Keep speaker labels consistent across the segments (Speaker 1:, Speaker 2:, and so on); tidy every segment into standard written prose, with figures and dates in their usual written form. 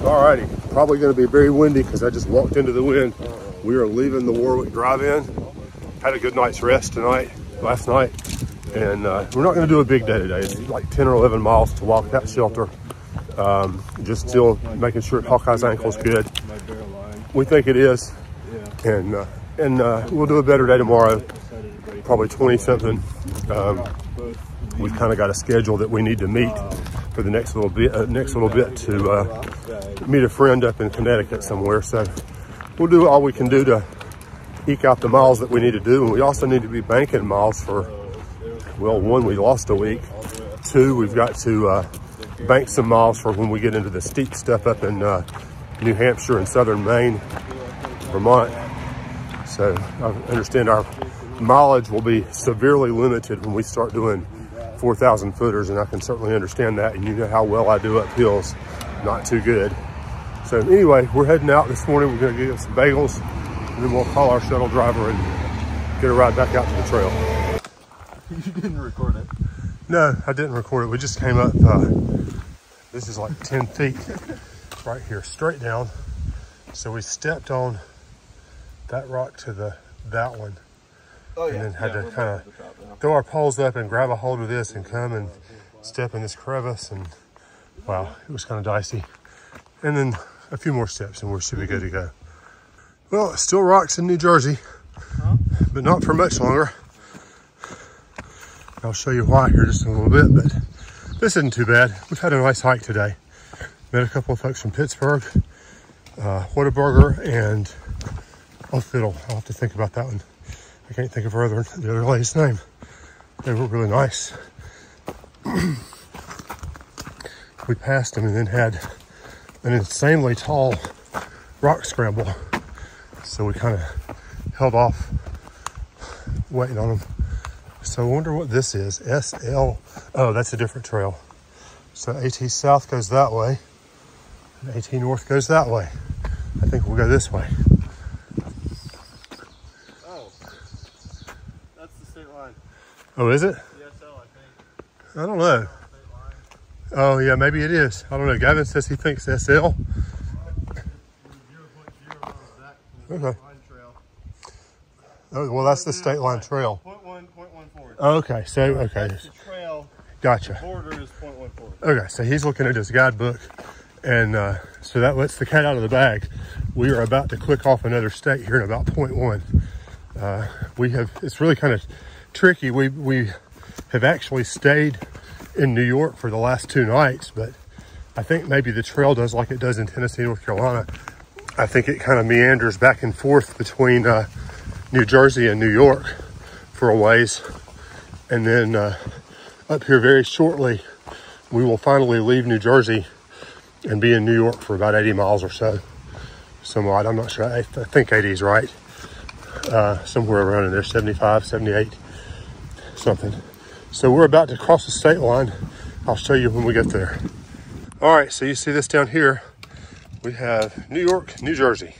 Speaker 1: Alrighty, probably going to be very windy because I just walked into the wind. We are leaving the Warwick drive-in. Had a good night's rest last night. And we're not going to do a big day today. It's like 10 or 11 miles to Wildcat Shelter. Just still making sure Hawkeye's ankle's good. We think it is. And we'll do a better day tomorrow. Probably 20 something. We've kind of got a schedule that we need to meet for the next little bit to meet a friend up in Connecticut somewhere. So we'll do all we can do to eke out the miles that we need to do. And we also need to be banking miles for, well, one, we lost a week. Two, we've got to bank some miles for when we get into the steep stuff up in New Hampshire and southern Maine, Vermont. So I understand our mileage will be severely limited when we start doing 4,000 footers, and I can certainly understand that. And you know how well I do up hills, not too good. So anyway, we're heading out this morning. We're gonna get some bagels, and then we'll call our shuttle driver and get a ride back out to the trail.
Speaker 2: You didn't record it?
Speaker 1: No, I didn't record it. We just came up, this is like 10 feet right here, straight down. So we stepped on that rock to that one. Oh, yeah. And then had to kind of throw our poles up and grab a hold of this and come and step in this crevice. And wow, it was kind of dicey. And then a few more steps and we should be good to go. Well, it still rocks in New Jersey, but not for much longer. I'll show you why here just in a little bit, but this isn't too bad. We've had a nice hike today. Met a couple of folks from Pittsburgh, Whataburger, and Fiddle. I'll have to think about that one. I can't think of the other lady's name. They were really nice. We passed them and then had an insanely tall rock scramble. So we kind of held off waiting on them. So I wonder what this is. SL. Oh, that's a different trail. So AT South goes that way. And AT North goes that way. I think we'll go this way. Oh, is it?
Speaker 2: ESL, I think.
Speaker 1: I don't know. Oh, yeah, maybe it is. I don't know. Gavin says he thinks SL. Okay. Oh, well, that's the state line trail.
Speaker 2: 0.114.
Speaker 1: Oh, okay. So, okay.
Speaker 2: That's the trail.
Speaker 1: Gotcha.
Speaker 2: The border is 0.14.
Speaker 1: Okay, so he's looking at his guidebook, and so that lets the cat out of the bag. We are about to click off another state here in about 0.1. It's really kind of tricky. We have actually stayed in New York for the last 2 nights, but I think maybe the trail does like it does in Tennessee, North Carolina. I think it kind of meanders back and forth between New Jersey and New York for a ways. And then up here very shortly, we will finally leave New Jersey and be in New York for about 80 miles or so. Some odd, I'm not sure. I think 80 is right. Somewhere around in there, 75, 78. Something. So we're about to cross the state line. I'll show you when we get there. All right, so you see this down here. We have New York, New Jersey.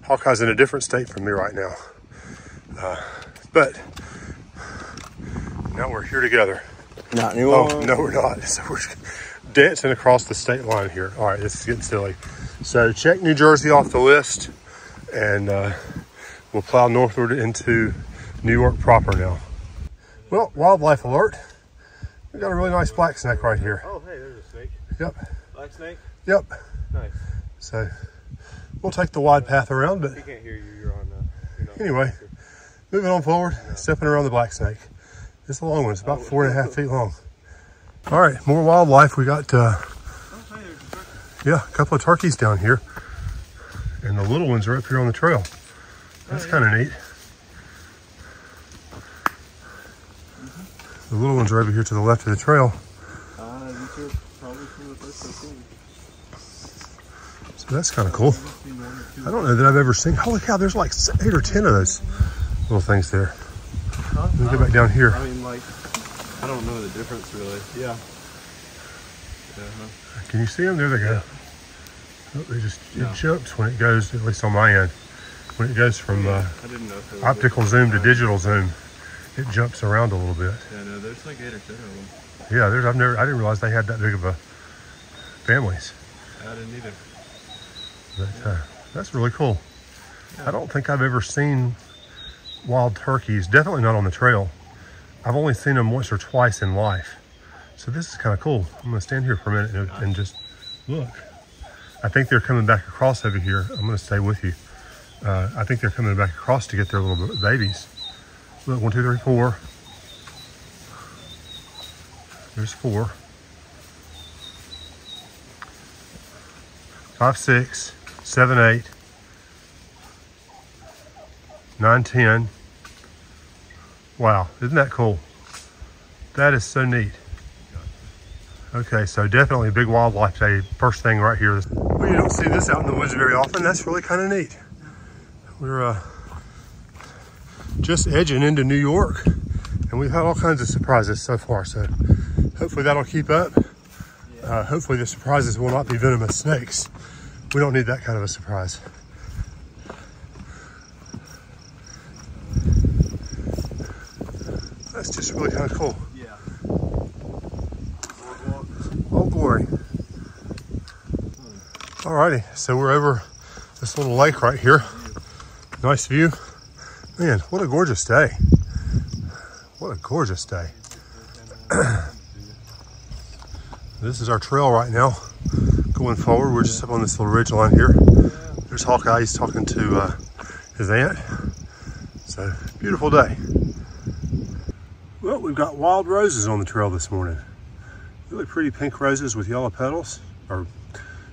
Speaker 1: Hawkeye's in a different state from me right now. But now we're here together.
Speaker 2: Not anymore.
Speaker 1: Oh, no, we're not. So we're dancing across the state line here. All right, this is getting silly. So check New Jersey off the list, and we'll plow northward into New York proper now. Well, wildlife alert. We got a really nice black snake right here.
Speaker 2: Oh, hey, there's a snake.
Speaker 1: Yep.
Speaker 2: Black snake?
Speaker 1: Yep.
Speaker 2: Nice.
Speaker 1: So we'll take the wide path around, but
Speaker 2: he can't hear you. You're on
Speaker 1: anyway, moving on forward, stepping around the black snake. It's a long one. It's about 4.5 feet long. All right, more wildlife. We got, yeah, a couple of turkeys down here. And the little ones are up here on the trail. That's kind of neat. The little ones are over here to the left of the trail.
Speaker 2: These are probably from the first I've seen.
Speaker 1: So that's kind of cool. I don't know that I've ever seen. Holy cow, there's like 8 or 10 of those little things there. Let me get back down here.
Speaker 2: I mean, like, I don't know the difference really. Yeah.
Speaker 1: Can you see them? There they go. Oh, they just, it jumps when it goes, at least on my end. When it goes from optical zoom to digital zoom, it jumps around a little bit.
Speaker 2: Yeah, no, there's like 8 or 10 of them.
Speaker 1: Yeah, I didn't realize they had that big of a families.
Speaker 2: I didn't either.
Speaker 1: But that's really cool. I don't think I've ever seen wild turkeys, definitely not on the trail. I've only seen them once or twice in life. So this is kind of cool. I'm gonna stand here for a minute and just look. I think they're coming back across over here. I'm gonna stay with you. I think they're coming back across to get their little babies. Look, 1, 2, 3, 4. There's 4. 5, 6, 7, 8, 9, 10. Wow, isn't that cool? That is so neat. Okay, so definitely a big wildlife day. First thing right here. Well, you don't see this out in the woods very often. That's really kind of neat. We're just edging into New York, and we've had all kinds of surprises so far. So hopefully that'll keep up. Hopefully the surprises will not be venomous snakes. We don't need that kind of a surprise. That's just really kind of cool.
Speaker 2: Yeah.
Speaker 1: Oh, glory. Alrighty, so we're over this little lake right here. Nice view. Man, what a gorgeous day. What a gorgeous day. This is our trail right now. Going forward, we're just up on this little ridge line here. There's Hawkeye, he's talking to his aunt. So, beautiful day. Well, we've got wild roses on the trail this morning. Really pretty pink roses with yellow petals, or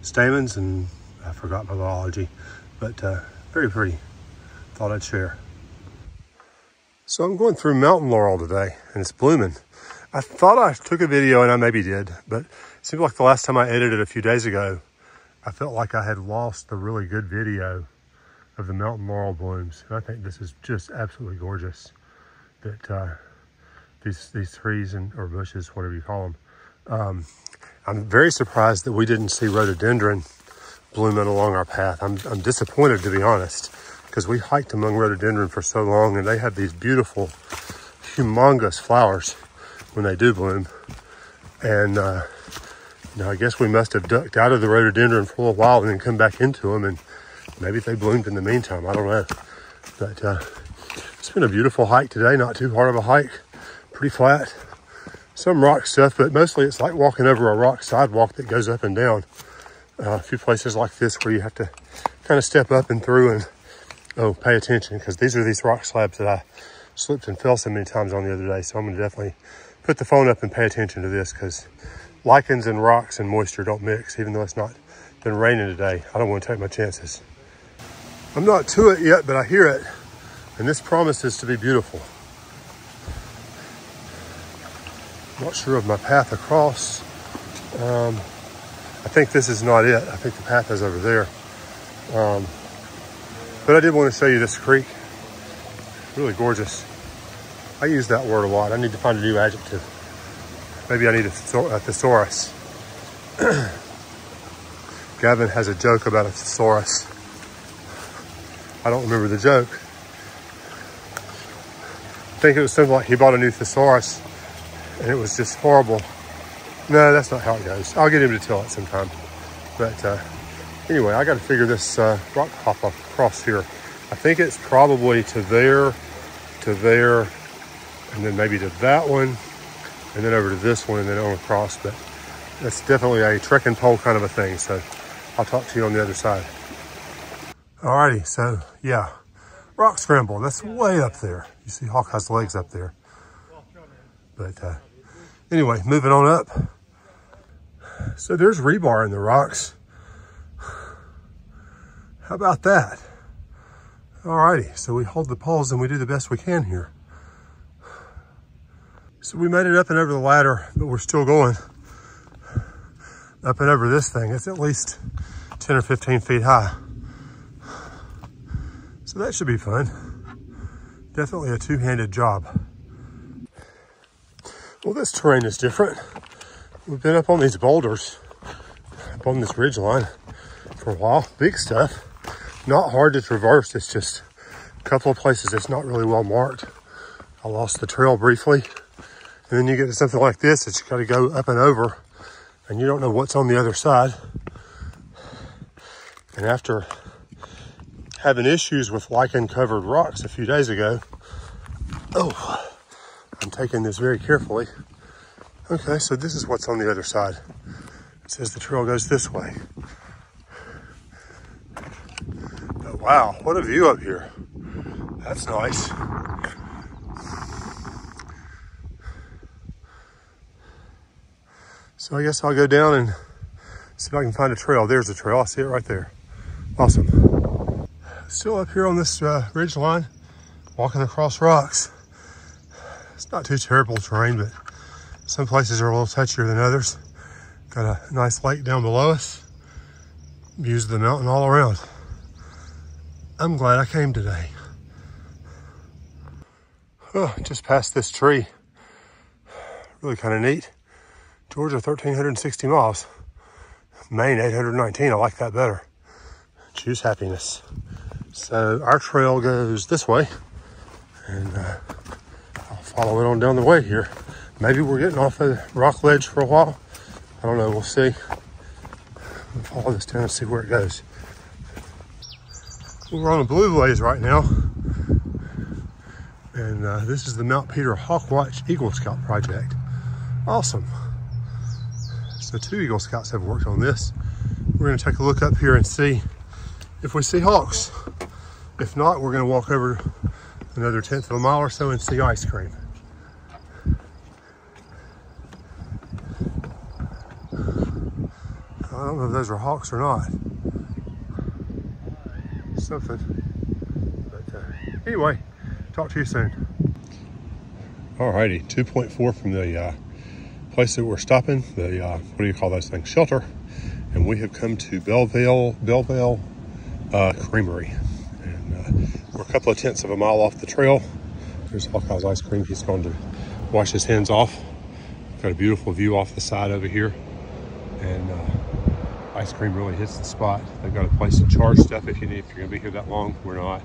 Speaker 1: stamens, and I forgot my biology, but very pretty. Thought I'd share. So I'm going through mountain laurel today, and it's blooming. I thought I took a video, and I maybe did, but it seemed like the last time I edited a few days ago, I felt like I had lost the really good video of the mountain laurel blooms. And I think this is just absolutely gorgeous. That these trees or bushes, whatever you call them. I'm very surprised that we didn't see rhododendron blooming along our path. I'm disappointed, to be honest, because we hiked among rhododendron for so long, and they have these beautiful, humongous flowers when they do bloom. And I guess we must have ducked out of the rhododendron for a little while and then come back into them, and maybe they bloomed in the meantime. I don't know. But it's been a beautiful hike today. Not too hard of a hike. Pretty flat. Some rock stuff, but mostly it's like walking over a rock sidewalk that goes up and down. A few places like this where you have to kind of step up and through and pay attention, because these are these rock slabs that I slipped and fell so many times on the other day. So I'm going to definitely put the phone up and pay attention to this, because lichens and rocks and moisture don't mix. Even though it's not been raining today, I don't want to take my chances. I'm not to it yet, but I hear it, and this promises to be beautiful. Not sure of my path across. I think this is not it. I think the path is over there. But I did want to show you this creek. Really gorgeous. I use that word a lot. I need to find a new adjective. Maybe I need a thesaurus. Gavin has a joke about a thesaurus. I don't remember the joke. I think it was something like he bought a new thesaurus and it was just horrible. No, that's not how it goes. I'll get him to tell it sometime. But anyway, I got to figure this rock hop across here. I think it's probably to there, and then maybe to that one, and then over to this one, and then on across. But that's definitely a trekking pole kind of a thing. So I'll talk to you on the other side. Alrighty, so yeah, rock scramble. That's way up there. You see Hawkeye's legs up there. But anyway, moving on up. So there's rebar in the rocks. How about that? Alrighty, so we hold the poles and we do the best we can here. So we made it up and over the ladder, but we're still going. Up and over this thing. It's at least 10 or 15 feet high. So that should be fun. Definitely a two-handed job. Well, this terrain is different. We've been up on these boulders, up on this ridge line for a while. Big stuff. Not hard to traverse. It's just a couple of places it's not really well marked. I lost the trail briefly. And then you get to something like this that you got to go up and over, and you don't know what's on the other side. And after having issues with lichen covered rocks a few days ago, I'm taking this very carefully. Okay, so this is what's on the other side. It says the trail goes this way. But wow, what a view up here. That's nice. So I guess I'll go down and see if I can find a trail. There's the trail. I see it right there. Awesome. Still up here on this ridge line, walking across rocks. It's not too terrible terrain, but some places are a little touchier than others. Got a nice lake down below us. Views of the mountain all around. I'm glad I came today. Oh, just past this tree. Really kind of neat. Georgia, 1,360 miles. Maine, 819. I like that better. Choose happiness. So our trail goes this way, and I'll follow it on down the way here. Maybe we're getting off a rock ledge for a while. I don't know. We'll see. We'll follow this down and see where it goes. We're on a blue blaze right now, and this is the Mount Peter Hawkwatch Eagle Scout project. Awesome. So 2 Eagle Scouts have worked on this. We're going to take a look up here and see if we see hawks. If not, we're going to walk over another 1/10 of a mile or so and see ice cream. I don't know if those are hawks or not. Something. But anyway, talk to you soon. Alrighty, 2.4 from the place that we're stopping, the what do you call those things, shelter, and we have come to Belleville Creamery, and we're a couple of 1/10 of a mile off the trail. There's Hawkeye's ice cream. He's going to wash his hands off. Got a beautiful view off the side over here, and ice cream really hits the spot. They've got a place to charge stuff if you're going to be here that long. We're not,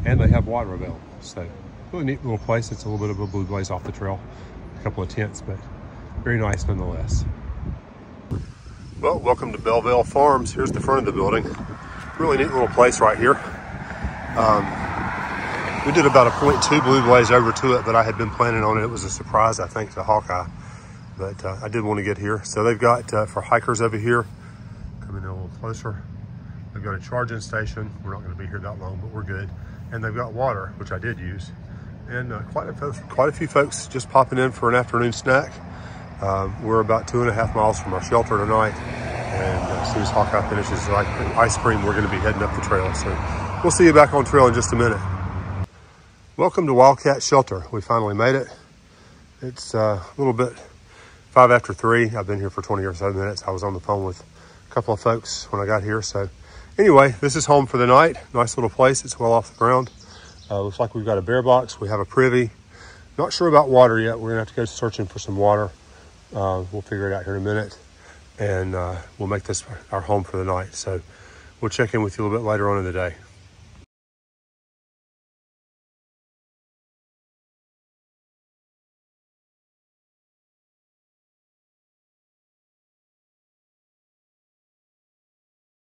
Speaker 1: and they have water available. So really neat little place. It's a little bit of a blue blaze off the trail, a couple of tents, but very nice nonetheless. Well, welcome to Belleville Farms. Here's the front of the building. Really neat little place right here. We did about a 0.2 blue blaze over to it, but I had been planning on it. It was a surprise, I think, to Hawkeye. But I did want to get here. So they've got, for hikers over here, coming in a little closer, they've got a charging station. We're not going to be here that long, but we're good. And they've got water, which I did use. And quite a few folks just popping in for an afternoon snack. We're about 2.5 miles from our shelter tonight, and as soon as Hawkeye finishes his ice cream, we're going to be heading up the trail. So we'll see you back on trail in just a minute. Welcome to Wildcat Shelter. We finally made it. It's a little bit 5 after 3. I've been here for 20 or so minutes. I was on the phone with a couple of folks when I got here. So anyway, this is home for the night. Nice little place. It's well off the ground. Looks like we've got a bear box. We have a privy. Not sure about water yet. We're going to have to go searching for some water. We'll figure it out here in a minute, and we'll make this our home for the night. So we'll check in with you a little bit later on in the day.